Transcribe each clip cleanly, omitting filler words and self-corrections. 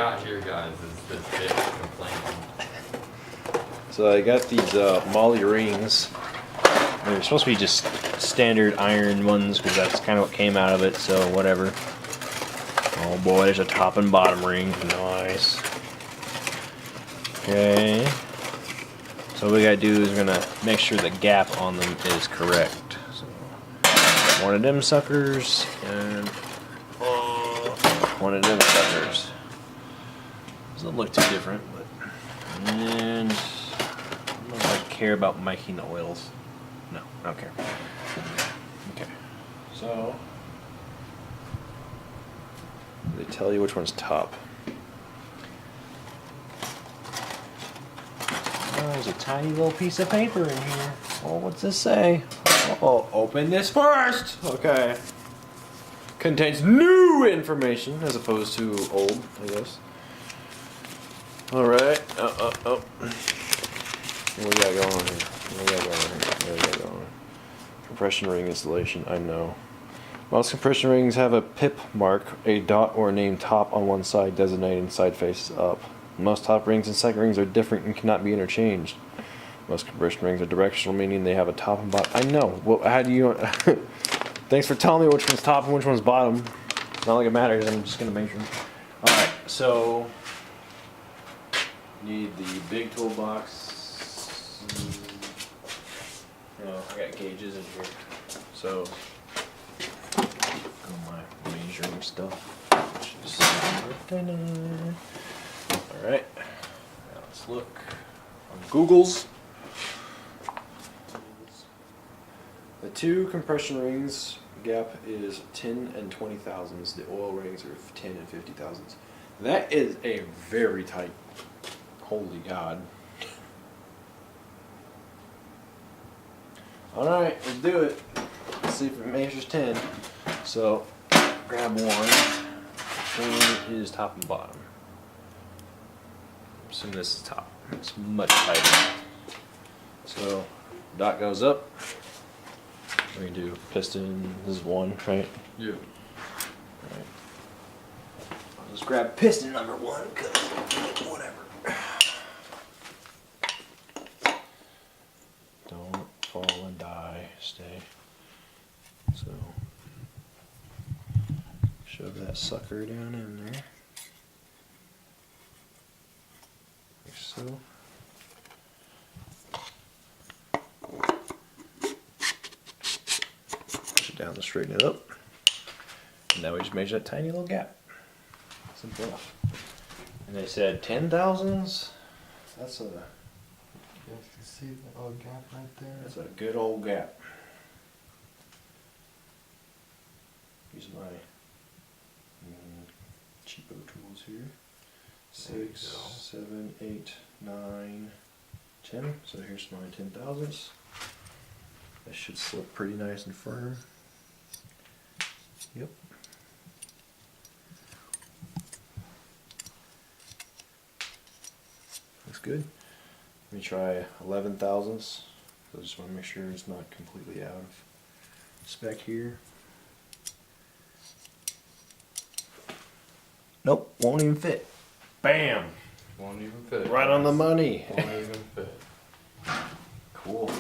got here, guys, is this bitch complaining. So I got these Molly rings. They're supposed to be just standard iron ones because that's kind of what came out of it, so whatever. Oh boy, there's a top and bottom ring. Nice. Okay. So what we gotta do is we're gonna make sure the gap on them is correct. So one of them suckers and one of them suckers. Doesn't look too different, but and I don't know if I care about miking the oils. No, I don't care. Okay. So they tell you which one's top. Oh, there's a tiny little piece of paper in here. Oh, what's this say? Oh, open this first. Okay. Contains new information as opposed to old, I guess. All right. What we got going on here? What we got going on? Compression ring installation. I know. Most compression rings have a pip mark, a dot or name top on one side designating side faces up. Most top rings and second rings are different and cannot be interchanged. Most compression rings are directional, meaning they have a top and bottom. I know. Well, how do you... Thanks for telling me which one's top and which one's bottom. Not like it matters. I'm just going to measure them. Alright, so... Need the big toolbox. Oh, I got gauges in here. So... my measuring stuff. Alright, now let's look on Google's. The two compression rings gap is 10 and 20 thousandths. The oil rings are 10 and 50 thousandths. That is a very tight. Holy God. Alright, let's do it. Let's see if it measures 10. So, grab one. One is top and bottom. Assume this is top. It's much tighter. So, dot goes up. We can do piston. This is one, right? Yeah. Right. I'll just grab piston number one, cause whatever. Don't fall and die. Stay. So, shove that sucker down in there. Like so. Push it down to straighten it up. And now we just measure that tiny little gap. Simple enough. And they said 10 thousandths. That's a... You guys can see the old gap right there. That's a good old gap. Use my cheapo tools here. 6, 7, 8, 9, 10. So here's my 10 thousandths. That should slip pretty nice and firm. Yep. Looks good. Let me try 11 thousandths. I just want to make sure it's not completely out of spec here. Nope, won't even fit. Bam! Won't even fit. Right on the money. Won't even fit. Cool.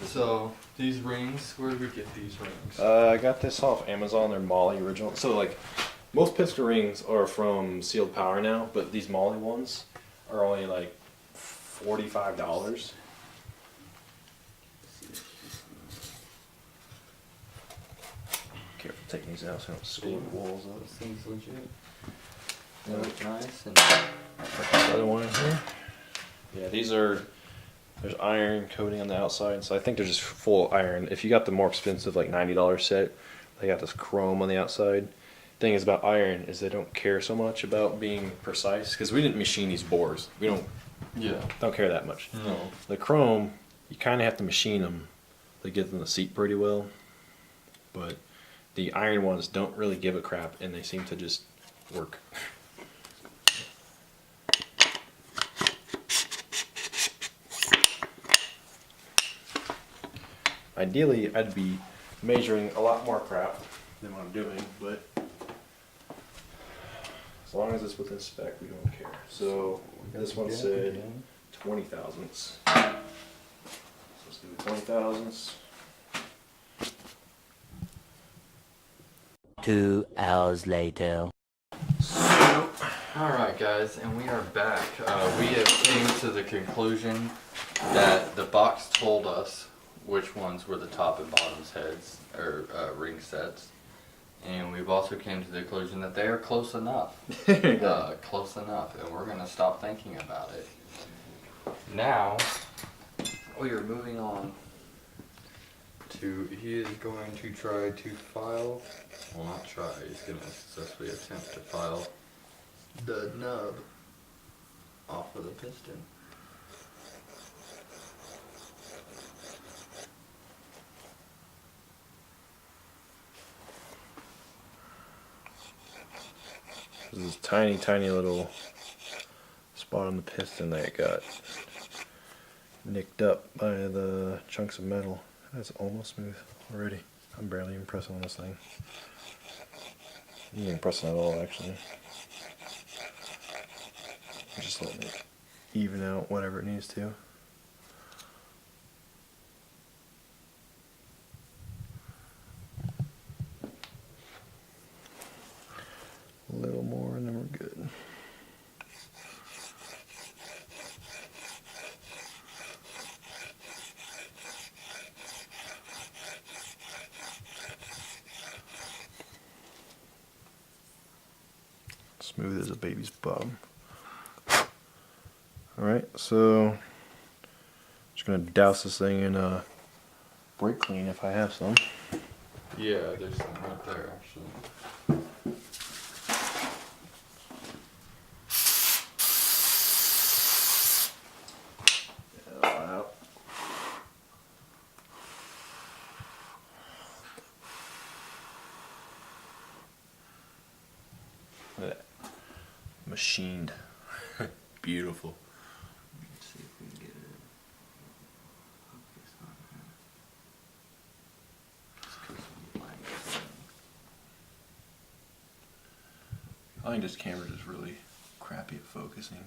So, these rings, where did we get these rings? I got this off Amazon. They're Molly original. So like, most piston rings are from Sealed Power now, but these Molly ones are only like $45. Careful taking these out so I don't screw the walls up. This thing's legit. Yeah. They look nice. And This other one in here. Yeah, these are, there's iron coating on the outside, so I think they're just full iron. If you got the more expensive, like $90 set, they got this chrome on the outside. Thing is about iron is they don't care so much about being precise, because we didn't machine these bores. We don't care that much. No. The chrome, you kind of have to machine them to get them to seat pretty well, but the iron ones don't really give a crap, and they seem to just work. Ideally, I'd be measuring a lot more crap than what I'm doing, but As long as it's within spec, we don't care. So this one said 20 thousandths. So let's do 20 thousandths. 2 hours later. Alright guys, and we are back. We have came to the conclusion that the box told us which ones were the top and bottoms heads, or ring sets. And we've also came to the conclusion that they are close enough. Close enough, and we're going to stop thinking about it. Now, we are moving on to, he is going to try to file, well not try, he's going to successfully attempt to file the nub off of the piston. There's this tiny little spot on the piston that got nicked up by the chunks of metal. That's almost smooth already. I'm barely even pressing on this thing. I'm not even pressing at all, actually. I'm just letting it even out whatever it needs to. A little more and then we're good. Smooth as a baby's bum. Alright, so just gonna douse this thing in a brake clean if I have some. Yeah, there's some right there actually. Out. Look at that. Machined. Beautiful. Let's see if we can get it. Focus on that. Just 'cause I'm blank. I think this camera is really crappy at focusing.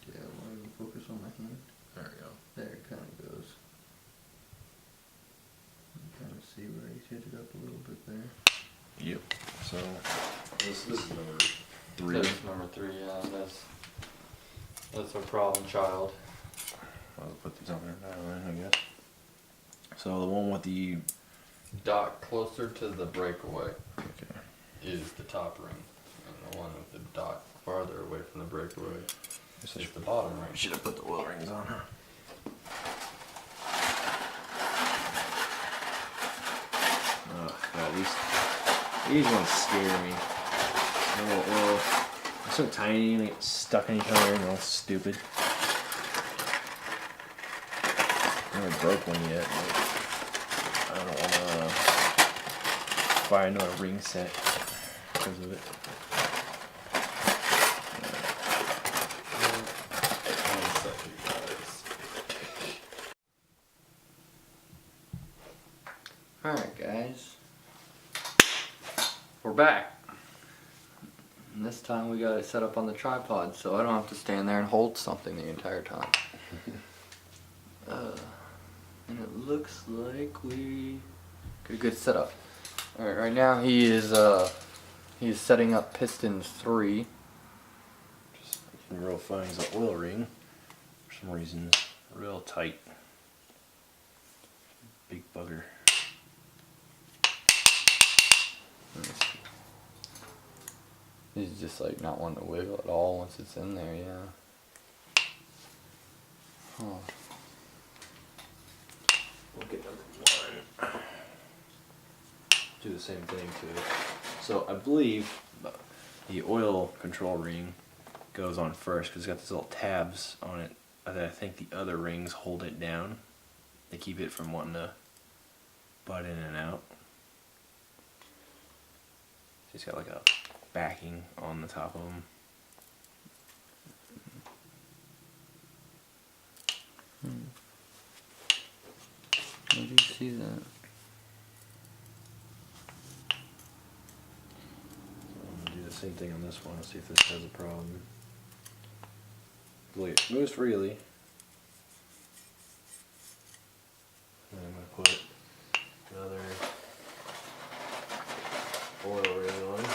Yeah, why don't you focus on my hand? There we go. There it kind of goes. You kind of see where he's hit it up a little bit there. Yep. So this is number 3. That's number 3, yeah. That's a problem child. I'll put these on there now, then, I guess. So the one with the Dot closer to the breakaway okay. is the top ring, and the one with the dot farther away from the breakaway Guess I is the bottom ring. should have put the oil rings on. Oh god, these ones scare me. They're so tiny and they get stuck in each other and all stupid. I never broke one yet. But I don't want to buy another ring set because of it. Alright guys, we're back. And this time we got it set up on the tripod so I don't have to stand there and hold something the entire time. And it looks like we got a good setup. Alright, right now he's setting up Pistons 3. Just real fine as an oil ring. For some reason, real tight. Big bugger. He's just like not wanting to wiggle at all once it's in there, yeah. Huh. We'll get number 1. Do the same thing to it. So I believe the oil control ring goes on first because it's got these little tabs on it that I think the other rings hold it down. They keep it from wanting to butt in and out. It's got like a backing on the top of them. Where do you see that? same thing on this one. Let's see if this has a problem. Look, it moves freely. And I'm gonna put another oil ring on.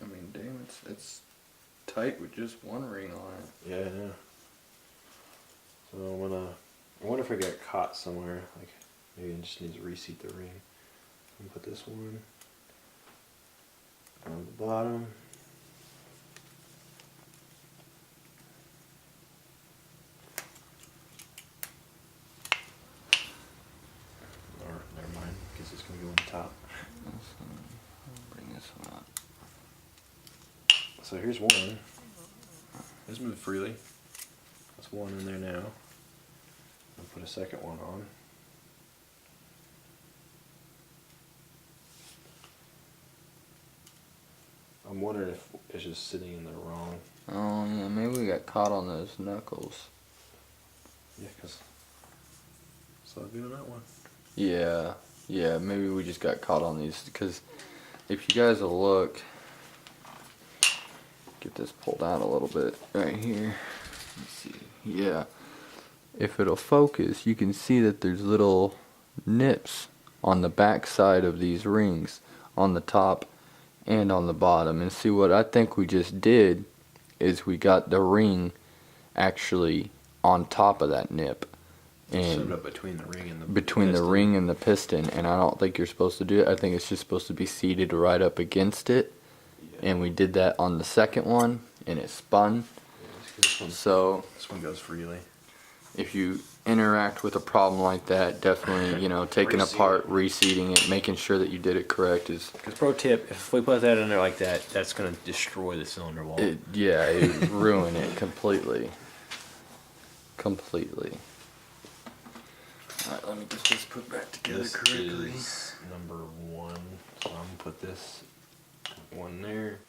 I mean, damn, it's tight with just one ring on it. Yeah, I know. So I wonder if I got caught somewhere. Like maybe I just need to reseat the ring. And put this one on the bottom. Or never mind, because it's gonna go on top. Bring this one up. So here's one. This moves freely. That's one in there now. I'll put a second one on. I'm wondering if it's just sitting in there wrong. Oh yeah, maybe we got caught on those knuckles. Yeah, because it's all good on that one. Yeah, maybe we just got caught on these, because if you guys will look, get this pulled out a little bit right here. Let's see. Yeah, if it'll focus, you can see that there's little nips on the back side of these rings, on the top and on the bottom. And see, what I think we just did is we got the ring actually on top of that nip. Set it And up between the ring and the ring and the piston, and I don't think you're supposed to do it. I think it's just supposed to be seated right up against it. Yeah. And we did that on the second one, and it spun. Yeah, So this one goes freely. if you interact with a problem like that, definitely, taking Reseat apart, it. reseating it, making sure that you did it correct is, Because pro tip, if we put that in there like that, that's going to destroy the cylinder wall. it ruin it completely. Completely. Alright, let me get this put back together This correctly. is number one, so I'm going to put this one there.